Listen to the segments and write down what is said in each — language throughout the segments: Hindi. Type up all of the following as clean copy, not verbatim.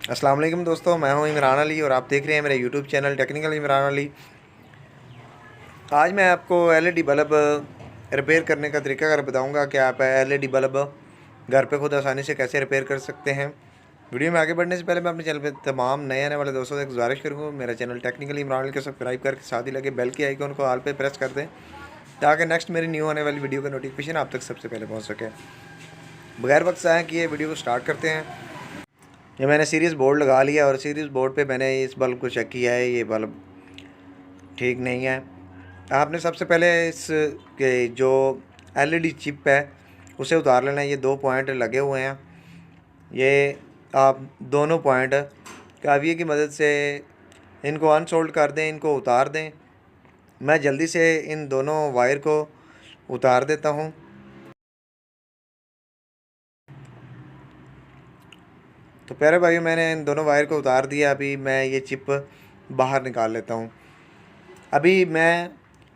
अस्सलाम वालेकुम दोस्तों, मैं हूं इमरान अली और आप देख रहे हैं मेरे YouTube channel technical Imran Ali. आज मैं आपको एलईडी बल्ब रिपेयर करने का तरीका बताऊंगा कि आप एलईडी बल्ब घर पे खुद आसानी से कैसे रिपेयर कर सकते हैं। वीडियो में आगे बढ़ने से पहले मैं अपने चैनल पे तमाम नए आने वाले दोस्तों से गुजारिश करूँगा, मेरा चैनल टेक्निकल इमरान अली को सब्सक्राइब करके साथ ही लगे बेल के आइकन को ऑल पे प्रेस कर दें ताकि नेक्स्ट मेरी न्यू आने वाली वीडियो का नोटिफिकेशन आप तक सबसे पहले पहुँच सके। बगैर वक्त ज़ाया किए वीडियो को स्टार्ट करते हैं। ये मैंने सीरीज़ बोर्ड लगा लिया और सीरीज़ बोर्ड पे मैंने इस बल्ब को चेक किया है, ये बल्ब ठीक नहीं है। आपने सबसे पहले इस के जो एलईडी चिप है उसे उतार लेना है। ये 2 पॉइंट लगे हुए हैं, ये आप दोनों पॉइंट काविये की मदद से इनको अनसोल्ड कर दें, इनको उतार दें। मैं जल्दी से इन दोनों वायर को उतार देता हूँ। तो प्यारे भाइयों, मैंने इन दोनों वायर को उतार दिया। अभी मैं ये चिप बाहर निकाल लेता हूँ। अभी मैं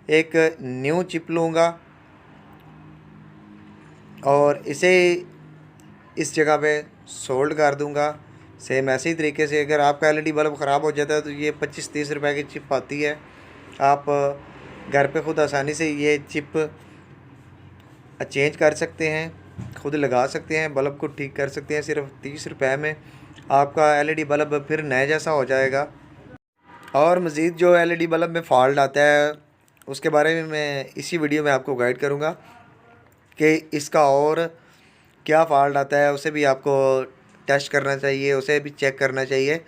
एक न्यू चिप लूँगा और इसे इस जगह पे सोल्ड कर दूँगा। सेम ऐसे ही तरीके से अगर आपका एलईडी बल्ब ख़राब हो जाता है तो ये 25-30 रुपए की चिप आती है। आप घर पे खुद आसानी से ये चिप चेंज कर सकते हैं, खुद लगा सकते हैं, बल्ब को ठीक कर सकते हैं। सिर्फ 30 रुपए में आपका एलईडी बल्ब फिर नए जैसा हो जाएगा। और मज़ीद जो एलईडी बल्ब में फ़ॉल्ट आता है उसके बारे में मैं इसी वीडियो में आपको गाइड करूँगा कि इसका और क्या फ़ॉल्ट आता है, उसे भी आपको टेस्ट करना चाहिए, उसे भी चेक करना चाहिए।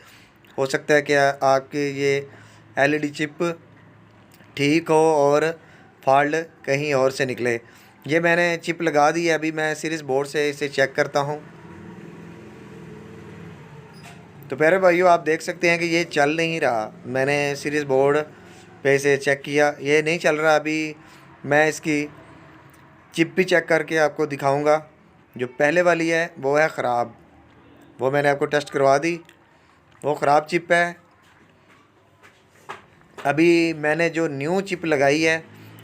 हो सकता है कि आपकी ये एलईडी चिप ठीक हो और फॉल्ट कहीं और से निकले। ये मैंने चिप लगा दी है, अभी मैं सीरीज़ बोर्ड से इसे चेक करता हूँ। तो प्यारे भाइयों, आप देख सकते हैं कि ये चल नहीं रहा। मैंने सीरीज़ बोर्ड पे इसे चेक किया, ये नहीं चल रहा। अभी मैं इसकी चिप भी चेक करके आपको दिखाऊंगा। जो पहले वाली है वो है ख़राब, वो मैंने आपको टेस्ट करवा दी, वो ख़राब चिप है। अभी मैंने जो न्यू चिप लगाई है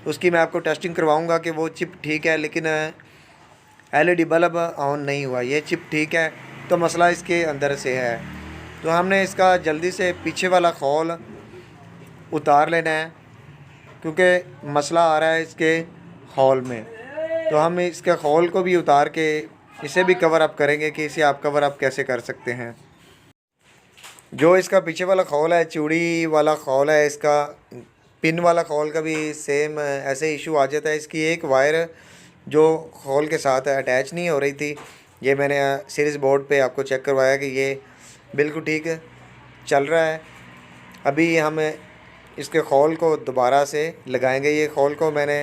उसकी मैं आपको टेस्टिंग करवाऊंगा कि वो चिप ठीक है, लेकिन एलईडी बल्ब ऑन नहीं हुआ। ये चिप ठीक है तो मसला इसके अंदर से है। तो हमने इसका जल्दी से पीछे वाला खोल उतार लेना है क्योंकि मसला आ रहा है इसके खोल में। तो हम इसके खोल को भी उतार के इसे भी कवर अप करेंगे कि इसे आप कवर अप कैसे कर सकते हैं। जो इसका पीछे वाला खोल है, चूड़ी वाला खोल है, इसका पिन वाला खोल का भी सेम ऐसे इशू आ जाता है। इसकी एक वायर जो खोल के साथ अटैच नहीं हो रही थी, ये मैंने सीरीज़ बोर्ड पे आपको चेक करवाया कि ये बिल्कुल ठीक चल रहा है। अभी हम इसके खोल को दोबारा से लगाएंगे। ये खोल को मैंने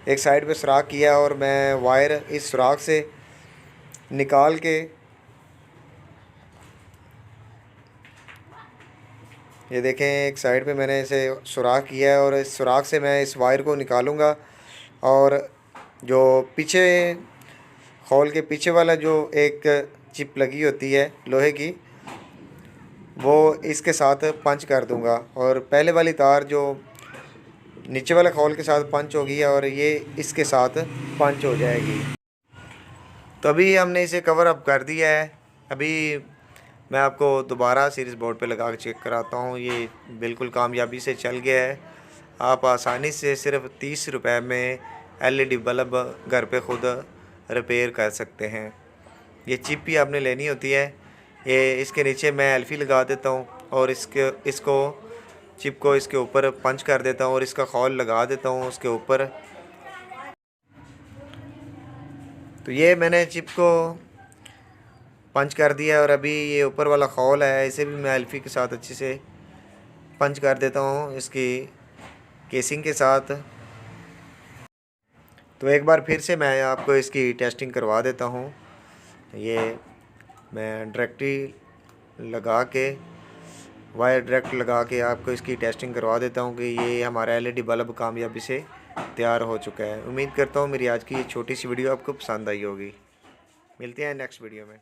एक साइड पे सुराख किया और मैं वायर इस सुराख से निकाल के ये देखें, एक साइड पे मैंने इसे सुराख किया है और इस सुराख से मैं इस वायर को निकालूंगा और जो पीछे खोल के पीछे वाला जो एक चिप लगी होती है लोहे की, वो इसके साथ पंच कर दूंगा और पहले वाली तार जो नीचे वाले खोल के साथ पंच होगी और ये इसके साथ पंच हो जाएगी। तो अभी हमने इसे कवर अप कर दिया है। अभी मैं आपको दोबारा सीरीज़ बोर्ड पे लगा के चेक कराता हूँ। ये बिल्कुल कामयाबी से चल गया है। आप आसानी से सिर्फ 30 रुपए में एलईडी बल्ब घर पे खुद रिपेयर कर सकते हैं। ये चिप भी आपने लेनी होती है। ये इसके नीचे मैं एल्फी लगा देता हूँ और इसको चिप को इसके ऊपर पंच कर देता हूँ और इसका खोल लगा देता हूँ उसके ऊपर। तो ये मैंने चिप को पंच कर दिया और अभी ये ऊपर वाला खोल है, इसे भी मैं एल्फी के साथ अच्छे से पंच कर देता हूँ इसकी केसिंग के साथ। तो एक बार फिर से मैं आपको इसकी टेस्टिंग करवा देता हूँ। ये मैं डायरेक्टली लगा के वायर डायरेक्ट लगा के आपको इसकी टेस्टिंग करवा देता हूँ कि ये हमारा एलईडी बल्ब कामयाबी से तैयार हो चुका है। उम्मीद करता हूँ मेरी आज की ये छोटी सी वीडियो आपको पसंद आई होगी। मिलते हैं नेक्स्ट वीडियो में।